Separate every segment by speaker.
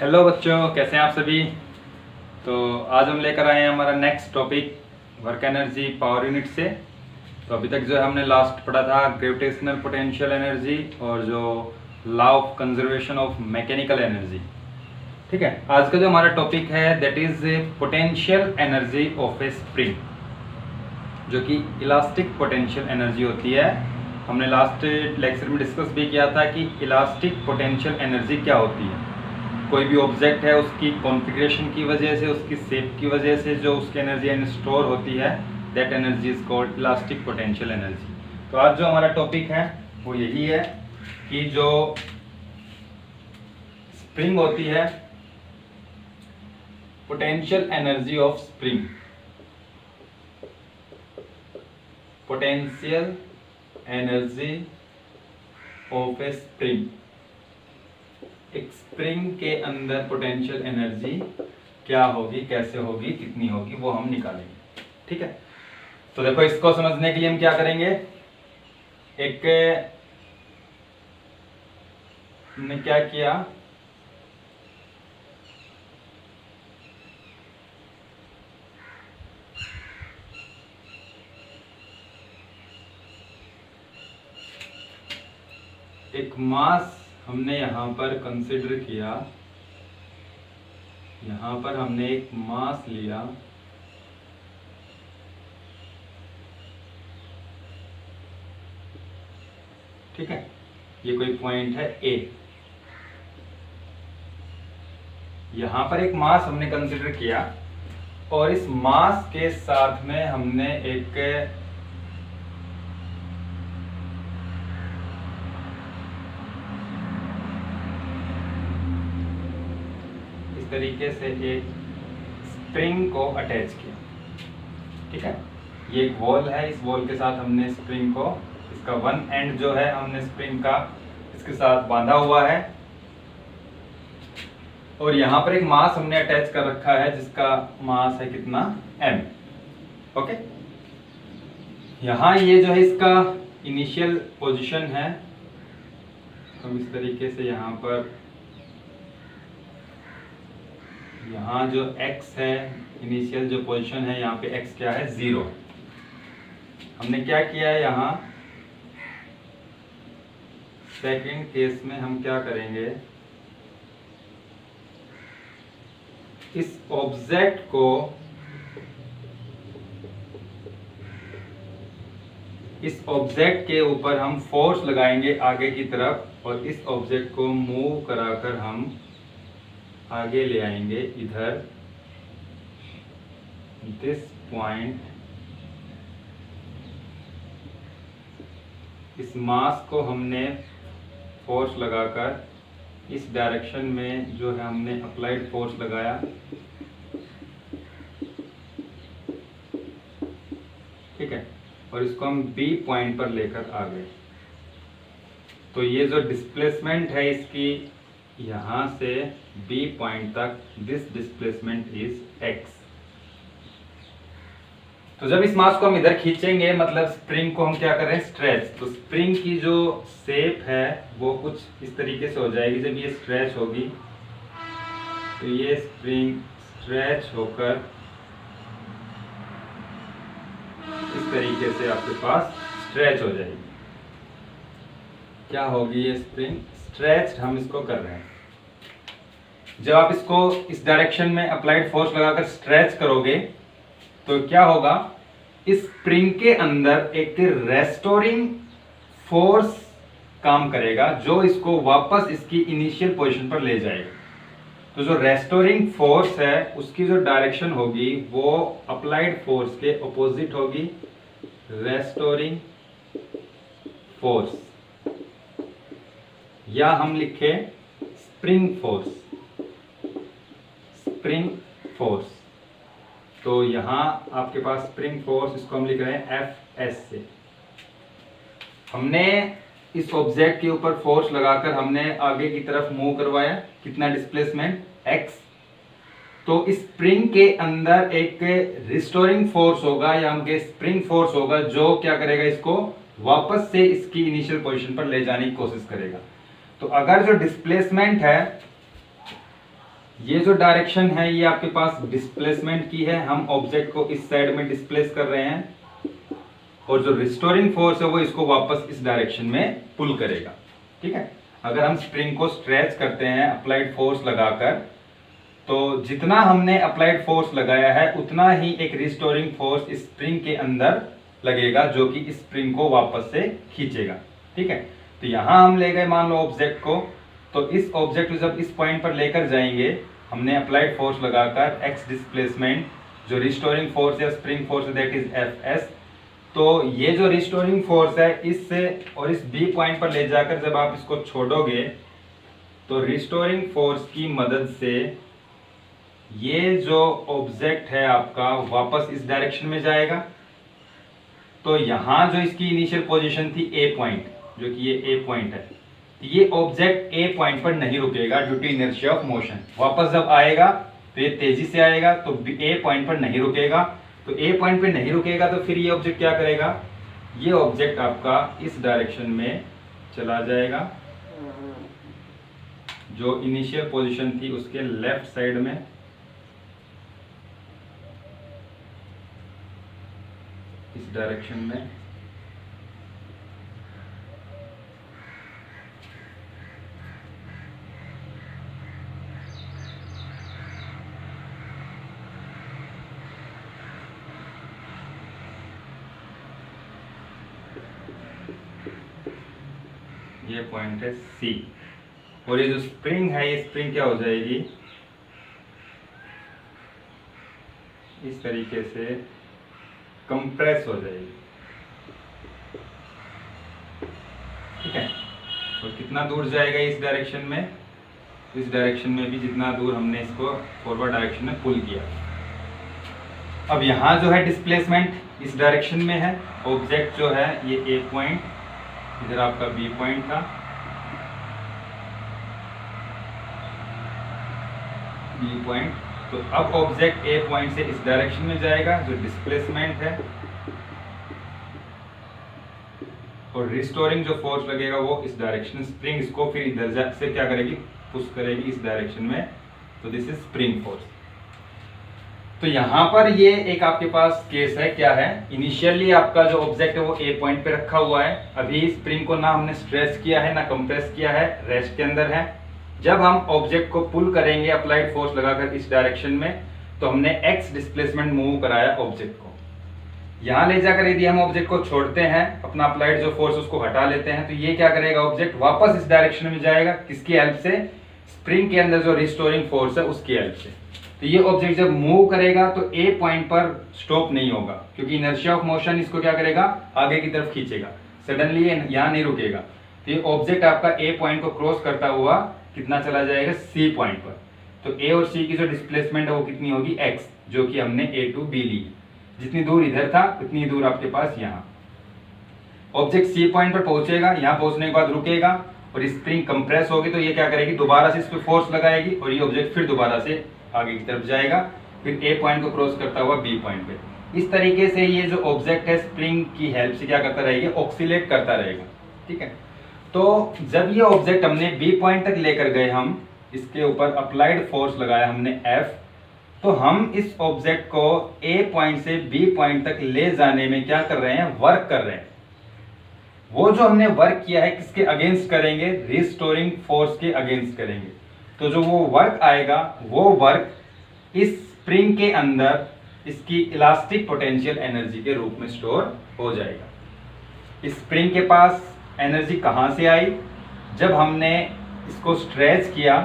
Speaker 1: Hello बच्चों, कैसे हैं आप सभी। तो आज हम लेकर आए हैं हमारा next topic work energy power unit से। तो अभी तक जो है हमने लास्ट पढ़ा था ग्रेविटेशनल पोटेंशियल एनर्जी और जो law of conservation of mechanical energy. ठीक है, आज का जो हमारा टॉपिक है that is potential energy of A spring, जो कि इलास्टिक पोटेंशियल एनर्जी होती है। हमने लास्ट लेक्चर में डिस्कस भी किया था कि इलास्टिक पोटेंशियल एनर्जी क्या होती है। कोई भी ऑब्जेक्ट है उसकी कॉन्फ़िगरेशन की वजह से, उसकी शेप की वजह से जो उसकी एनर्जी स्टोर होती है, that energy is called elastic potential energy. तो आज जो हमारा टॉपिक है वो यही है कि जो स्प्रिंग होती है, potential energy of spring, potential energy of A spring, एक स्प्रिंग के अंदर पोटेंशियल एनर्जी क्या होगी, कैसे होगी, कितनी होगी, वो हम निकालेंगे। ठीक है, तो देखो इसको समझने के लिए हम क्या करेंगे। एक हमने क्या किया, एक मास हमने यहां पर कंसिडर किया, यहां पर हमने एक मास लिया, ठीक है। ये कोई पॉइंट है ए, यहां पर एक मास हमने कंसिडर किया और इस मास के साथ में हमने एक तरीके से एक स्प्रिंग को अटैच किया। ठीक है, ये एक वॉल है, इस वॉल के साथ हमने स्प्रिंग को, इसका वन एंड जो है हमने स्प्रिंग का इसके साथ बांधा हुआ है और यहां पर एक मास हमने अटैच कर रखा है जिसका मास है कितना, m। ओके, यहां ये जो है इसका इनिशियल पोजीशन है, हम इस तरीके से यहां पर, यहाँ जो x है इनिशियल जो पोजीशन है, यहाँ पे x क्या है, 0। हमने क्या किया है, यहाँ सेकंड केस में हम क्या करेंगे, इस ऑब्जेक्ट को, इस ऑब्जेक्ट के ऊपर हम फोर्स लगाएंगे आगे की तरफ और इस ऑब्जेक्ट को मूव कराकर हम आगे ले आएंगे इधर, दिस पॉइंट, इस मास को हमने फोर्स लगाकर इस डायरेक्शन में जो है हमने अप्लाइड फोर्स लगाया, ठीक है, और इसको हम बी पॉइंट पर लेकर आ गए। तो ये जो डिस्प्लेसमेंट है इसकी यहां से B पॉइंट तक, दिस डिस्प्लेसमेंट इज x। तो जब इस मास को हम इधर खींचेंगे, मतलब स्प्रिंग को हम क्या कर रहे हैं, स्ट्रेच, तो स्प्रिंग की जो शेप है वो कुछ इस तरीके से हो जाएगी। जब ये स्ट्रेच होगी तो ये स्प्रिंग स्ट्रेच होकर इस तरीके से आपके पास स्ट्रेच हो जाएगी। क्या होगी ये स्प्रिंग, स्ट्रेच हम इसको कर रहे हैं। जब आप इसको इस डायरेक्शन में अप्लाइड फोर्स लगाकर स्ट्रेच करोगे तो क्या होगा, इस स्प्रिंग के अंदर एक रेस्टोरिंग फोर्स काम करेगा जो इसको वापस इसकी इनिशियल पोजीशन पर ले जाएगा। तो जो रेस्टोरिंग फोर्स है उसकी जो डायरेक्शन होगी वो अप्लाइड फोर्स के ऑपोजिट होगी, रेस्टोरिंग फोर्स, या हम लिखे स्प्रिंग फोर्स, स्प्रिंग फोर्स। तो यहां आपके पास स्प्रिंग फोर्स, इसको हम लिख रहे हैं Fs से। हमने इस ऑब्जेक्ट के ऊपर फोर्स लगाकर हमने आगे की तरफ मूव करवाया, कितना डिस्प्लेसमेंट, x। तो इस स्प्रिंग के अंदर एक रिस्टोरिंग फोर्स होगा या हम स्प्रिंग फोर्स होगा जो क्या करेगा, इसको वापस से इसकी इनिशियल पोजीशन पर ले जाने की कोशिश करेगा। तो अगर जो डिस्प्लेसमेंट है ये जो डायरेक्शन है ये आपके पास डिस्प्लेसमेंट की है, हम ऑब्जेक्ट को इस साइड में डिस्प्लेस कर रहे हैं, और जो रिस्टोरिंग फोर्स है वो इसको वापस इस डायरेक्शन में पुल करेगा। ठीक है, अगर हम स्प्रिंग को स्ट्रेच करते हैं अप्लाइड फोर्स लगाकर, तो जितना हमने अप्लाइड फोर्स लगाया है उतना ही एक रिस्टोरिंग फोर्स इस स्प्रिंग के अंदर लगेगा, जो कि इस स्प्रिंग को वापस से खींचेगा। ठीक है, तो यहां हम ले गए मान लो ऑब्जेक्ट को, तो इस ऑब्जेक्ट को जब इस पॉइंट पर लेकर जाएंगे, हमने अप्लाइड फोर्स लगाकर एक्स डिस्प्लेसमेंट, जो रिस्टोरिंग फोर्स है spring force that is F S, तो ये जो रिस्टोरिंग फोर्स है इससे और इस बी पॉइंट पर ले जाकर जब आप इसको छोड़ोगे, तो रिस्टोरिंग फोर्स की मदद से ये जो ऑब्जेक्ट है आपका वापस इस डायरेक्शन में जाएगा। तो यहां जो इसकी इनिशियल पोजीशन थी ए पॉइंट, जो कि ये ए पॉइंट है, तो ये ऑब्जेक्ट ए पॉइंट पर नहीं रुकेगा due to inertia of motion. वापस जब आएगा तो ये तेजी से आएगा, तो ए पॉइंट पर नहीं रुकेगा। तो ए पॉइंट पे नहीं रुकेगा तो फिर ये ऑब्जेक्ट क्या करेगा, ये ऑब्जेक्ट आपका इस डायरेक्शन में चला जाएगा, जो इनिशियल पोजीशन थी उसके लेफ्ट साइड में, इस डायरेक्शन में। ये पॉइंट है सी, और ये जो स्प्रिंग है ये स्प्रिंग क्या हो जाएगी, इस तरीके से कंप्रेस हो जाएगी। ठीक है, और कितना दूर जाएगा इस डायरेक्शन में, इस डायरेक्शन में भी जितना दूर हमने इसको फॉरवर्ड डायरेक्शन में पुल किया। अब यहाँ जो है डिस्प्लेसमेंट इस डायरेक्शन में है, ऑब्जेक्ट जो है ये ए पॉइंट, इधर आपका बी पॉइंट था, बी पॉइंट, तो अब ऑब्जेक्ट ए पॉइंट से इस डायरेक्शन में जाएगा, जो डिस्प्लेसमेंट है, और रिस्टोरिंग जो फोर्स लगेगा वो इस डायरेक्शन, स्प्रिंग इसको फिर इधर से क्या करेगी, पुश करेगी इस डायरेक्शन में, तो दिस इज स्प्रिंग फोर्स। तो यहाँ पर ये एक आपके पास केस है, क्या है, इनिशियली आपका जो ऑब्जेक्ट है वो ए पॉइंट पे रखा हुआ है, अभी स्प्रिंग को ना हमने स्ट्रेच किया है ना कंप्रेस किया है, रेस्ट के अंदर है। जब हम ऑब्जेक्ट को पुल करेंगे अप्लाइड फोर्स लगाकर इस डायरेक्शन में, तो हमने एक्स डिस्प्लेसमेंट मूव कराया ऑब्जेक्ट को। यहाँ ले जाकर यदि हम ऑब्जेक्ट को छोड़ते हैं, अपना अप्लाइड जो फोर्स उसको हटा लेते हैं, तो ये क्या करेगा, ऑब्जेक्ट वापस इस डायरेक्शन में जाएगा, किसकी हेल्प से, स्प्रिंग के अंदर जो रिस्टोरिंग फोर्स है उसकी हेल्प से। तो ये ऑब्जेक्ट जब मूव करेगा तो ए पॉइंट पर स्टॉप नहीं होगा, क्योंकि इनर्शिया ऑफ मोशन इसको क्या करेगा, आगे की तरफ खींचेगा, सडनली यहाँ नहीं रुकेगा। तो ये ऑब्जेक्ट आपका ए पॉइंट को क्रॉस करता हुआ कितना चला जाएगा, सी पॉइंट पर। तो ए और सी की जो डिस्प्लेसमेंट है वो कितनी होगी, एक्स, जो कि हमने ए टू बी ली, जितनी दूर इधर था उतनी दूर आपके पास यहाँ। ऑब्जेक्ट सी पॉइंट पर पहुंचेगा, यहाँ पहुंचने के बाद रुकेगा, और स्प्रिंग कंप्रेस होगी, तो ये क्या करेगी, दोबारा से इस पर फोर्स लगाएगी, और ये ऑब्जेक्ट फिर दोबारा से आगे की तरफ जाएगा, फिर ए पॉइंट को क्रॉस करता हुआ बी पॉइंट पे। इस तरीके से ये जो ऑब्जेक्ट है स्प्रिंग की हेल्प से क्या करता रहेगा, ऑक्सीलेट करता रहेगा। ठीक है, तो जब ये ऑब्जेक्ट हमने बी पॉइंट तक लेकर गए, हम इसके ऊपर अप्लाइड फोर्स लगाया हमने एफ, तो हम इस ऑब्जेक्ट को ए पॉइंट से बी पॉइंट तक ले जाने में क्या कर रहे हैं, वर्क कर रहे हैं। वो जो हमने वर्क किया है किसके अगेंस्ट करेंगे, रिस्टोरिंग फोर्स के अगेंस्ट करेंगे। तो जो वो वर्क आएगा, वो वर्क इस स्प्रिंग के अंदर इसकी इलास्टिक पोटेंशियल एनर्जी के रूप में स्टोर हो जाएगा। इस स्प्रिंग के पास एनर्जी कहाँ से आई, जब हमने इसको स्ट्रेच किया,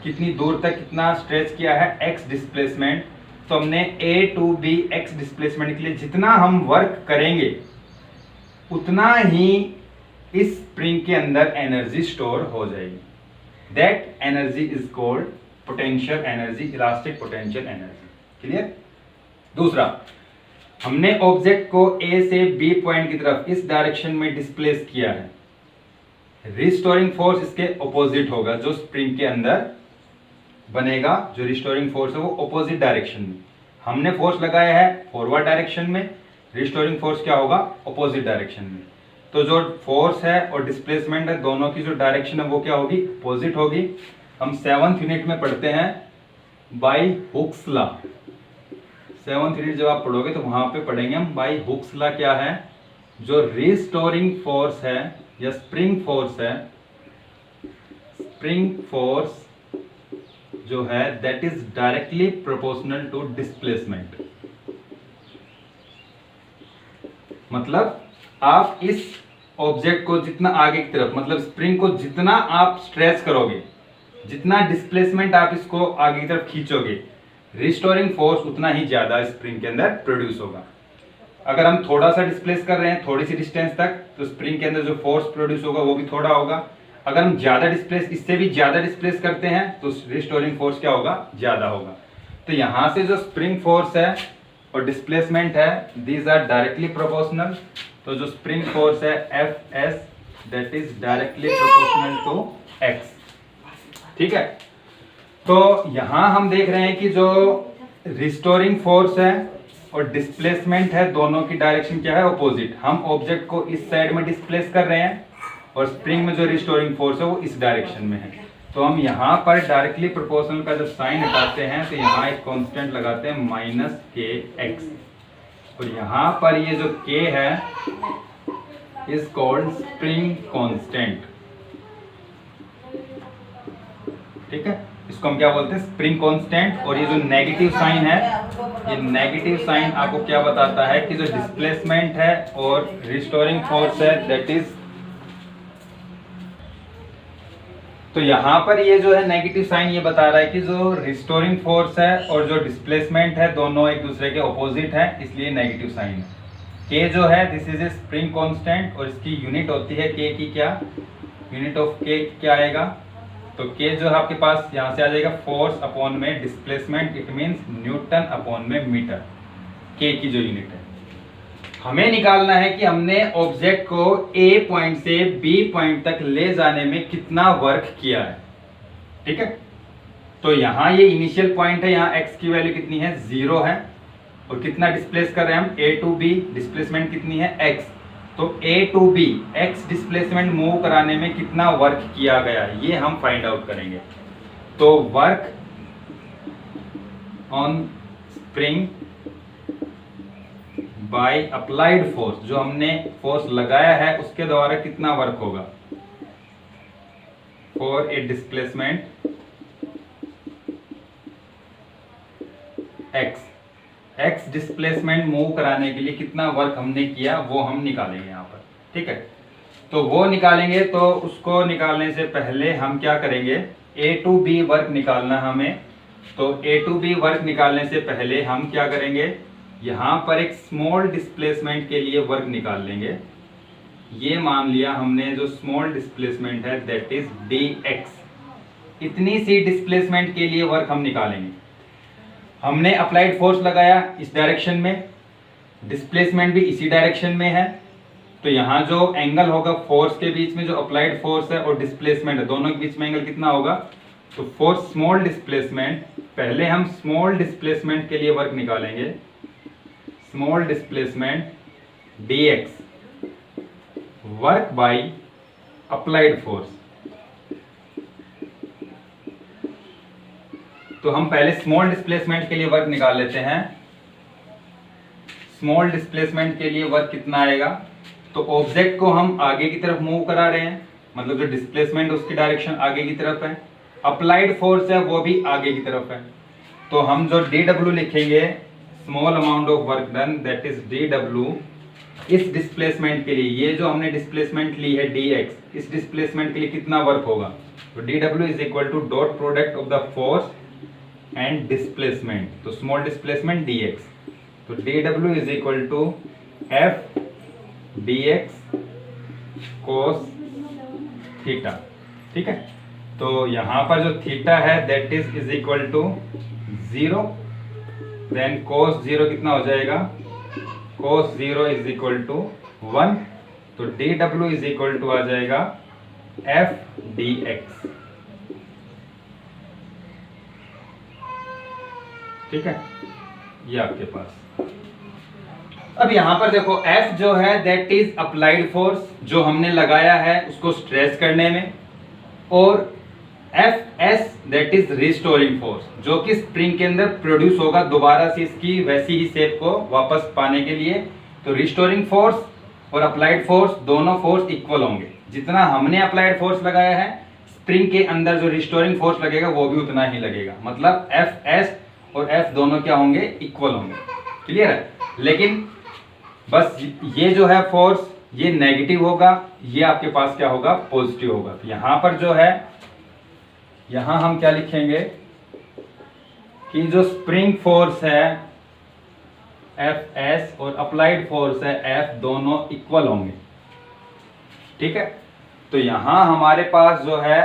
Speaker 1: कितनी दूर तक कितना स्ट्रेच किया है, एक्स डिस्प्लेसमेंट, तो हमने ए टू बी एक्स डिस्प्लेसमेंट के लिए जितना हम वर्क करेंगे उतना ही इस स्प्रिंग के अंदर एनर्जी स्टोर हो जाएगी। That energy is called potential energy, elastic potential energy. Clear. दूसरा, हमने ऑब्जेक्ट को ए से बी पॉइंट की तरफ इस डायरेक्शन में डिस्प्लेस किया है, रिस्टोरिंग फोर्स इसके ऑपोजिट होगा, जो स्प्रिंग के अंदर बनेगा, जो रिस्टोरिंग फोर्स है वो ऑपोजिट डायरेक्शन में। हमने फोर्स लगाया है फॉरवर्ड डायरेक्शन में, रिस्टोरिंग फोर्स क्या होगा, ऑपोजिट डायरेक्शन में। तो जो फोर्स है और डिस्प्लेसमेंट है, दोनों की जो डायरेक्शन है वो क्या होगी, अपोजिट होगी। हम 7th यूनिट में पढ़ते हैं bye Hooke's law. 7th unit जब आप पढ़ोगे तो वहां पे पढ़ेंगे हम बाय हुक्स लॉ क्या है। जो रिस्टोरिंग फोर्स है या स्प्रिंग फोर्स है, स्प्रिंग फोर्स जो है that is directly proportional to displacement. मतलब आप इस ऑब्जेक्ट को जितना आगे की तरफ, मतलब स्प्रिंग को जितना आप स्ट्रेच करोगे, जितना डिस्प्लेसमेंट आप इसको आगे की तरफ खींचोगे, रिस्टोरिंग फोर्स उतना ही ज्यादा स्प्रिंग के अंदर प्रोड्यूस होगा। अगर हम थोड़ा सा डिस्प्लेस कर रहे हैं थोड़ी सी डिस्टेंस तक, तो स्प्रिंग के अंदर जो फोर्स प्रोड्यूस होगा वो भी थोड़ा होगा। अगर हम ज्यादा डिस्प्लेस, इससे भी ज्यादा डिस्प्लेस करते हैं तो रिस्टोरिंग फोर्स क्या होगा, ज्यादा होगा। तो यहां से जो स्प्रिंग फोर्स है और डिस्प्लेसमेंट है, दीज आर डायरेक्टली प्रोपोर्शनल। तो जो स्प्रिंग फोर्स है F S that is directly proportional to X. ठीक है, तो यहां हम देख रहे हैं कि जो रिस्टोरिंग फोर्स है और डिस्प्लेसमेंट है, दोनों की डायरेक्शन क्या है, अपोजिट। हम ऑब्जेक्ट को इस साइड में डिस्प्लेस कर रहे हैं और स्प्रिंग में जो रिस्टोरिंग फोर्स है वो इस डायरेक्शन में है। तो हम यहाँ पर डायरेक्टली प्रोपोर्शनल का जब साइन हटाते हैं तो यहाँ एक कांस्टेंट लगाते हैं माइनस के एक्स, और यहाँ पर ये जो के है इज कॉल्ड स्प्रिंग कांस्टेंट। ठीक है, इसको हम क्या बोलते हैं, स्प्रिंग कांस्टेंट। और ये जो नेगेटिव साइन है, ये नेगेटिव साइन आपको क्या बताता है कि जो डिस्प्लेसमेंट है और रिस्टोरिंग फोर्स है दैट इज, तो यहां पर ये जो है नेगेटिव साइन ये बता रहा है कि जो रिस्टोरिंग फोर्स है और जो डिस्प्लेसमेंट है दोनों एक दूसरे के ऑपोजिट है, इसलिए नेगेटिव साइन है। के जो है this is a spring constant और इसकी यूनिट होती है के की, क्या यूनिट ऑफ के क्या आएगा, तो के जो है आपके पास यहां से आ जाएगा फोर्स अपॉन में displacement, it means Newton upon में मीटर, के की जो यूनिट है। हमें निकालना है कि हमने ऑब्जेक्ट को ए पॉइंट से बी पॉइंट तक ले जाने में कितना वर्क किया है। ठीक है, तो यहाँ ये इनिशियल पॉइंट है, यहाँ x की वैल्यू कितनी है, 0 है, और कितना डिस्प्लेस कर रहे हैं हम, a टू b, डिस्प्लेसमेंट कितनी है x, तो a to b x displacement move कराने में कितना वर्क किया गया ये हम फाइंड आउट करेंगे। तो work on spring by applied force, जो हमने फोर्स लगाया है उसके द्वारा कितना वर्क होगा, for a displacement x displacement move कराने के लिए कितना वर्क हमने किया वो हम निकालेंगे यहाँ पर। ठीक है, तो वो निकालेंगे, तो उसको निकालने से पहले हम क्या करेंगे, a टू b वर्क निकालना हमें। तो a टू b वर्क निकालने से पहले हम क्या करेंगे, यहाँ पर एक स्मॉल डिस्प्लेसमेंट के लिए वर्क निकाल लेंगे। ये मान लिया हमने जो स्मॉल डिस्प्लेसमेंट है दैट इज dx, इतनी सी डिस्प्लेसमेंट के लिए वर्क हम निकालेंगे। हमने अप्लाइड फोर्स लगाया इस डायरेक्शन में, डिस्प्लेसमेंट भी इसी डायरेक्शन में है, तो यहाँ जो एंगल होगा फोर्स के बीच में, जो अप्लाइड फोर्स है और डिस्प्लेसमेंट है दोनों के बीच में एंगल कितना होगा, तो फॉर स्मॉल डिस्प्लेसमेंट पहले हम स्मॉल डिस्प्लेसमेंट के लिए वर्क निकालेंगे, small displacement dx work by applied force. तो हम पहले स्मॉल डिस्प्लेसमेंट के लिए वर्क निकाल लेते हैं। स्मॉल डिस्प्लेसमेंट के लिए वर्क कितना आएगा, तो ऑब्जेक्ट को हम आगे की तरफ मूव करा रहे हैं, मतलब जो डिस्प्लेसमेंट उसकी डायरेक्शन आगे की तरफ है, अप्लाइड फोर्स है वो भी आगे की तरफ है, तो हम जो dw लिखेंगे, small amount of work done that is dw, इस डिस्प्लेसमेंट के लिए, ये जो हमने डिस्प्लेसमेंट ली है dx, इस डिस्प्लेसमेंट के लिए कितना वर्क होगा, तो dw is equal to dot product of the force and displacement, तो स्मॉल डिस्प्लेसमेंट dx, तो dw is equal to f dx cos theta. ठीक है, तो यहाँ पर जो थीटा है that is equal to 0, then cos 0 कितना हो जाएगा, cos 0 इज इक्वल टू 1, तो dw इज इक्वल टू आ जाएगा f dx। ठीक है, ये आपके पास। अब यहां पर देखो F जो है दैट इज अप्लाइड फोर्स, जो हमने लगाया है उसको स्ट्रेच करने में, और F S that is restoring force, जो कि स्प्रिंग के अंदर प्रोड्यूस होगा दोबारा से इसकी वैसी ही शेप को वापस पाने के लिए। तो रिस्टोरिंग फोर्स और अप्लाइड फोर्स दोनों फोर्स इक्वल होंगे। जितना हमने अप्लाइड फोर्स लगाया है, स्प्रिंग के अंदर जो रिस्टोरिंग फोर्स लगेगा वो भी उतना ही लगेगा। मतलब एफ एस और एफ दोनों क्या होंगे, इक्वल होंगे। क्लियर है? लेकिन बस ये जो है फोर्स ये नेगेटिव होगा, ये आपके पास क्या होगा, पॉजिटिव होगा। तो यहां पर जो है, यहां हम क्या लिखेंगे कि जो स्प्रिंग फोर्स है एफ एस और अप्लाइड फोर्स है एफ, दोनों इक्वल होंगे। ठीक है? तो यहां हमारे पास जो है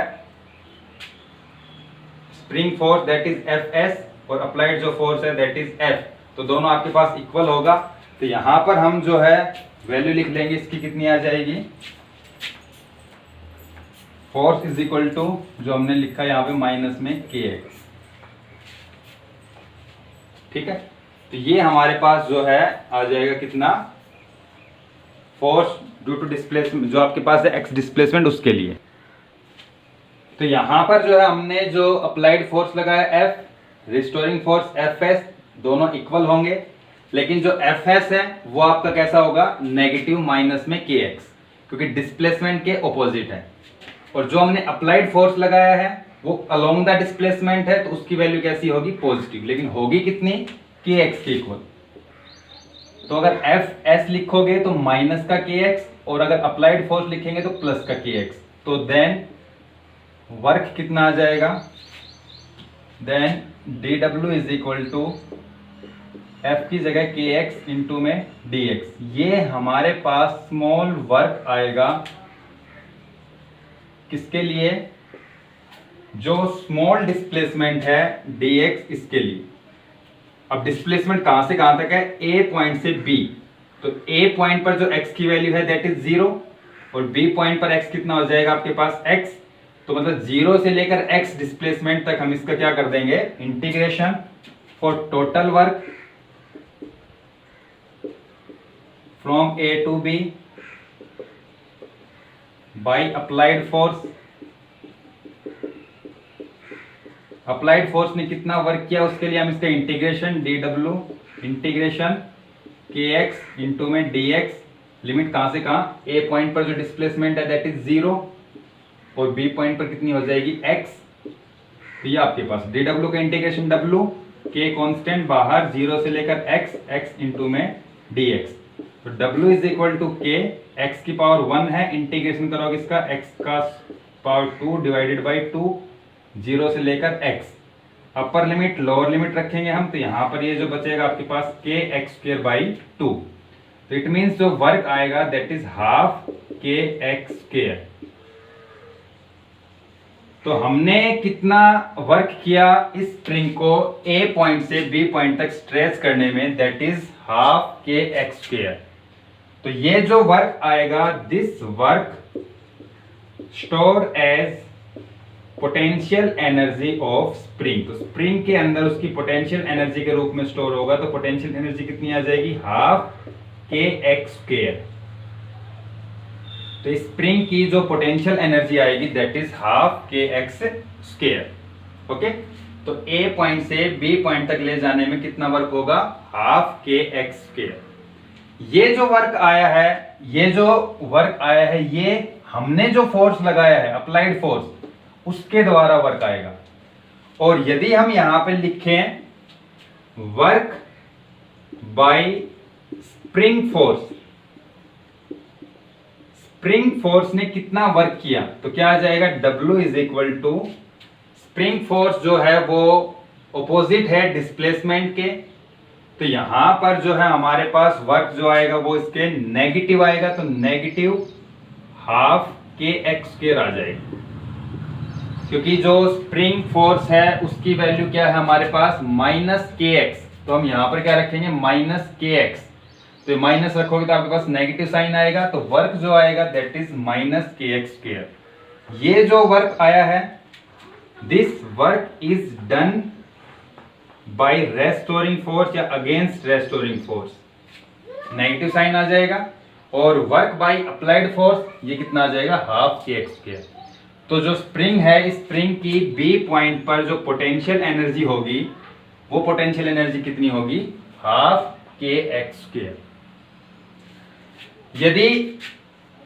Speaker 1: spring force that is F S और अप्लाइड जो फोर्स है दैट इज एफ, तो दोनों आपके पास इक्वल होगा। तो यहां पर हम जो है वैल्यू लिख लेंगे, इसकी कितनी आ जाएगी, फोर्स इज इक्वल टू जो हमने लिखा है यहाँ पे माइनस में के एक्स। ठीक है? तो ये हमारे पास जो है आ जाएगा कितना, फोर्स ड्यू टू डिस्प्लेसमेंट जो आपके पास है एक्स डिस्प्लेसमेंट उसके लिए। तो यहां पर जो है हमने जो अप्लाइड फोर्स लगाया F, restoring force F S, दोनों इक्वल होंगे। लेकिन जो एफ एस है वो आपका कैसा होगा, नेगेटिव माइनस में के एक्स, क्योंकि डिस्प्लेसमेंट के ऑपोजिट है। और जो हमने अप्लाइड फोर्स लगाया है वो अलोंग द डिस्प्लेसमेंट है, तो उसकी वैल्यू कैसी होगी, पॉजिटिव, लेकिन होगी कितनी, के एक्स के इक्वल। तो अगर एफ एस लिखोगे तो माइनस का के एक्स, और अगर अप्लाइड फोर्स लिखेंगे तो प्लस का के एक्स। तो देन वर्क कितना आ जाएगा, then D W is equal to F की जगह के एक्स इंटू में डी एक्स। ये हमारे पास स्मॉल वर्क आएगा किसके लिए, जो स्मॉल डिस्प्लेसमेंट है डी एक्स, इसके लिए। अब डिस्प्लेसमेंट कहां से कहां तक है, ए पॉइंट से बी। तो ए पॉइंट पर जो एक्स की वैल्यू है दैट इज 0, और बी पॉइंट पर एक्स कितना हो जाएगा आपके पास, एक्स। तो मतलब 0 से लेकर एक्स डिस्प्लेसमेंट तक हम इसका क्या कर देंगे, integration for total work from A to B by applied force. Applied force ने कितना वर्क किया उसके लिए हम इसका इंटीग्रेशन डी डब्ल्यू इंटीग्रेशन के एक्स इंटू में डी एक्स, लिमिट कहां से कहां, ए पॉइंट पर जो डिस्प्लेसमेंट है दैट इज 0, और बी पॉइंट पर कितनी हो जाएगी, एक्स। तो ये आपके पास डी डब्ल्यू का इंटीग्रेशन डब्ल्यू, के कॉन्स्टेंट बाहर 0 से लेकर एक्स, एक्स इंटू में डी एक्स। तो W इज इक्वल टू के, एक्स की पावर 1 है, इंटीग्रेशन करोगे इसका एक्स का पावर 2 डिवाइडेड बाई 2, 0 से लेकर x. Upper limit lower limit रखेंगे हम, तो यहां पर ये जो बचेगा आपके पास के एक्स स्क्वायर बाई 2। तो इट मीन्स जो वर्क आएगा दैट इज हाफ के एक्स स्क्वायर। तो हमने कितना वर्क किया इस स्प्रिंग को ए पॉइंट से बी पॉइंट तक स्ट्रेच करने में, दैट इज हाफ के एक्स स्क्वायर। तो ये जो वर्क आएगा, this work store as potential energy of spring. तो स्प्रिंग के अंदर उसकी पोटेंशियल एनर्जी के रूप में स्टोर होगा। तो पोटेंशियल एनर्जी कितनी आ जाएगी, हाफ के एक्स स्क्वायर। तो स्प्रिंग की जो पोटेंशियल एनर्जी आएगी दैट इज हाफ के एक्स स्क्वायर। ओके, तो ए पॉइंट से बी पॉइंट तक ले जाने में कितना वर्क होगा, हाफ के एक्स स्क्वायर। ये जो वर्क आया है, ये जो वर्क आया है, ये हमने जो फोर्स लगाया है अप्लाइड फोर्स, उसके द्वारा वर्क आएगा। और यदि हम यहां पे लिखें work by spring force, spring force ने कितना वर्क किया, तो क्या आ जाएगा, W is equal to spring force जो है वो ऑपोजिट है डिस्प्लेसमेंट के। तो यहां पर जो है हमारे पास वर्क जो आएगा वो इसके नेगेटिव आएगा। तो नेगेटिव हाफ के एक्स स्क्वायर आ जाएगी, क्योंकि जो स्प्रिंग फोर्स है उसकी वैल्यू क्या है हमारे पास, माइनस के एक्स। तो हम यहां पर क्या रखेंगे, माइनस के एक्स। तो माइनस रखोगे तो आपके पास नेगेटिव साइन आएगा। तो वर्क जो आएगा दैट इज माइनस के एक्स स्क्वायर। ये जो वर्क आया है, this work is done by restoring force या against restoring force, negative sign आ जाएगा। और वर्क बाय अप्लाइड फोर्स ये कितना आ जाएगा, हाफ के एक्स स्क्वायर। तो जो स्प्रिंग है, स्प्रिंग की बी पॉइंट पर जो पोटेंशियल एनर्जी होगी, वो पोटेंशियल एनर्जी कितनी होगी, हाफ के एक्स स्क्वायर। यदि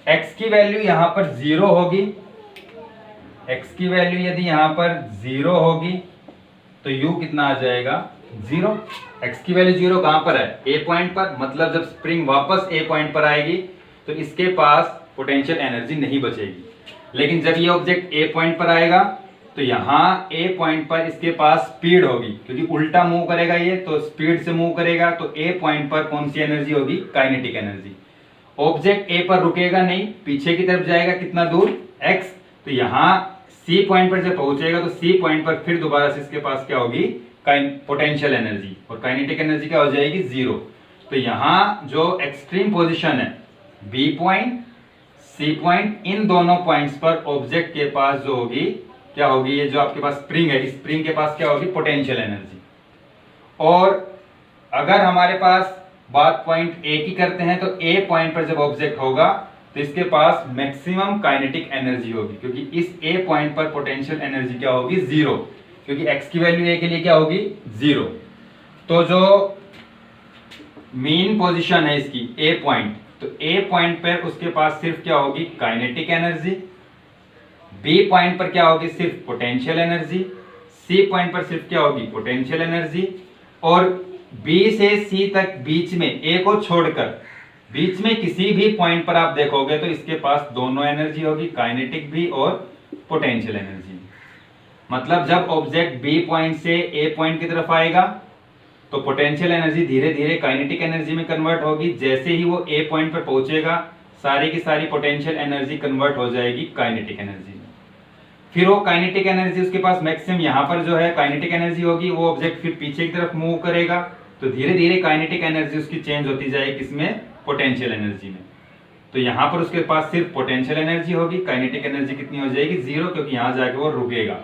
Speaker 1: x की वैल्यू यहां पर 0 होगी, x की वैल्यू यदि यहां पर 0 होगी तो u कितना आ जाएगा, 0। x की वैल्यू 0 कहां पर है, a पॉइंट पर, मतलब जब स्प्रिंग वापस a पॉइंट पर आएगी तो इसके पास पोटेंशियल एनर्जी नहीं बचेगी। लेकिन जब ये ऑब्जेक्ट a पॉइंट पर आएगा तो यहाँ a पॉइंट पर इसके पास स्पीड होगी, क्योंकि उल्टा मूव करेगा ये, तो स्पीड से मूव करेगा, तो a पॉइंट पर कौन सी एनर्जी होगी, काइनेटिक एनर्जी। ऑब्जेक्ट a पर रुकेगा नहीं, पीछे की तरफ जाएगा, कितना दूर, x, तो यहाँ c पॉइंट पर जब पहुंचेगा तो c पॉइंट पर फिर दोबारा से इसके पास क्या होगी, पोटेंशियल एनर्जी, और काइनेटिक एनर्जी क्या हो जाएगी, 0। तो यहाँ जो एक्सट्रीम पोजीशन है b पॉइंट, c पॉइंट, इन दोनों पॉइंट्स पर ऑब्जेक्ट के पास जो होगी क्या होगी, ये जो आपके पास स्प्रिंग है, स्प्रिंग के पास क्या होगी, पोटेंशियल एनर्जी। और अगर हमारे पास बात पॉइंट ए की करते हैं तो ए पॉइंट पर जब ऑब्जेक्ट होगा तो इसके पास मैक्सिमम काइनेटिक एनर्जी होगी, क्योंकि इस ए पॉइंट पर पोटेंशियल एनर्जी क्या होगी, 0, क्योंकि एक्स की वैल्यू ए के लिए क्या होगी, 0। तो जो मेन पोजीशन है इसकी ए पॉइंट, तो ए पॉइंट पर उसके पास सिर्फ क्या होगी, काइनेटिक एनर्जी, बी पॉइंट पर क्या होगी, सिर्फ पोटेंशियल एनर्जी, सी पॉइंट पर सिर्फ क्या होगी, पोटेंशियल एनर्जी, और बी से सी तक बीच में, ए को छोड़कर बीच में किसी भी पॉइंट पर आप देखोगे तो इसके पास दोनों एनर्जी होगी, काइनेटिक भी और पोटेंशियल एनर्जी। मतलब जब ऑब्जेक्ट बी पॉइंट से ए पॉइंट की तरफ आएगा तो पोटेंशियल एनर्जी धीरे धीरे काइनेटिक एनर्जी में कन्वर्ट होगी, जैसे ही वो ए पॉइंट पर पहुंचेगा सारी की सारी पोटेंशियल एनर्जी कन्वर्ट हो जाएगी काइनेटिक एनर्जी में। फिर वो काइनेटिक एनर्जी उसके पास मैक्सिमम यहाँ पर जो है काइनेटिक एनर्जी होगी, वो ऑब्जेक्ट फिर पीछे की तरफ मूव करेगा तो धीरे धीरे काइनेटिक एनर्जी उसकी चेंज होती जाएगी, किसमें, पोटेंशियल एनर्जी में। तो यहाँ पर उसके पास सिर्फ पोटेंशियल एनर्जी होगी, काइनेटिक एनर्जी कितनी हो जाएगी, 0, क्योंकि यहाँ जाके वो रुकेगा।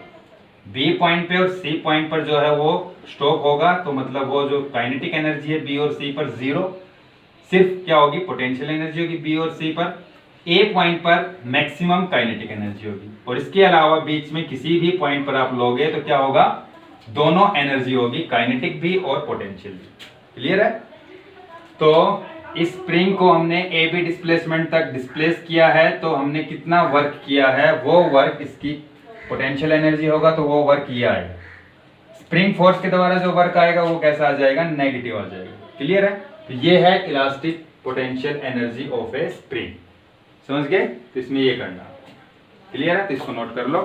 Speaker 1: बी पॉइंट पे और सी पॉइंट पर जो है वो स्टॉप होगा, तो मतलब वो जो काइनेटिक एनर्जी है बी और सी पर 0, सिर्फ क्या होगी, पोटेंशियल एनर्जी होगी बी और सी पर। ए पॉइंट पर मैक्सिमम काइनेटिक एनर्जी होगी, और इसके अलावा बीच में किसी भी पॉइंट पर आप लोगे तो क्या होगा, दोनों एनर्जी होगी, काइनेटिक भी और पोटेंशियल भी। क्लियर है। तो इस स्प्रिंग को हमने ए बी डिस्प्लेसमेंट तक डिस्प्लेस किया है, तो हमने कितना वर्क किया है, वो वर्क, इसकी पोटेंशियल एनर्जी होगा तो वो वर्क ये आएगा। स्प्रिंग फोर्स के द्वारा जो वर्क आएगा वो कैसा आ जाएगा, नेगेटिव आ जाएगा। क्लियर है। तो ये है elastic potential energy of A spring. समझ गए। तो इसमें ये करना। क्लियर है। तो इसको नोट कर लो।